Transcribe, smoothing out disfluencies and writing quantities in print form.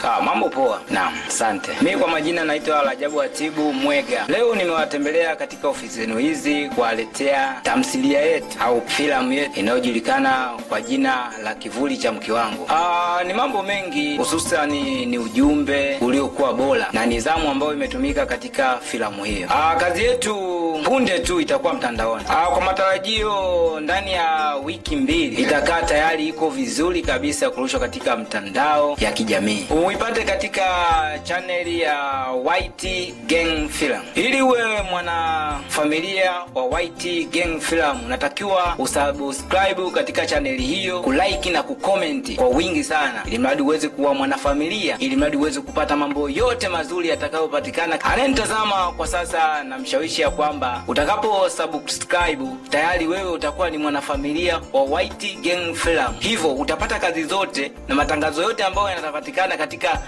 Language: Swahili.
Mambo poa. Naam, asante. Mimi kwa majina naitwa Rajabu Atibu Mwega. Leo nimewatembelea katika ofisi zenu hizi kuwaletea tamthilia yetu au filamu yetu inayojulikana kwa jina la Kivuli cha Mke Wangu. Ni mambo mengi, hususan ni ujumbe uliokuwa bora na nidhamu ambayo imetumika katika filamu hiyo. Kazi yetu punde tu itakuwa mtandaoni. Kwa matarajio ndani ya wiki 2 itakaa tayari iko vizuri kabisa kurushwa katika mtandao ya kijamii. Uipate katika channel ya White Gang Film. Ili uwe mwana familia wa White Gang Film, unatakiwa usubscribe katika channel hiyo, kulike na kucomment kwa wingi sana, ili mradi uweze kuwa mwana familia, ili mradi uweze kupata mambo yote mazuri yatakayopatikana. Anayetazama kwa sasa na mshawishi ya kwamba utakapo subscribe tayari wewe utakuwa ni mwana familia wa White Gang Film. Hivyo utapata kazi zote na matangazo yote ambayo yanapatikana katika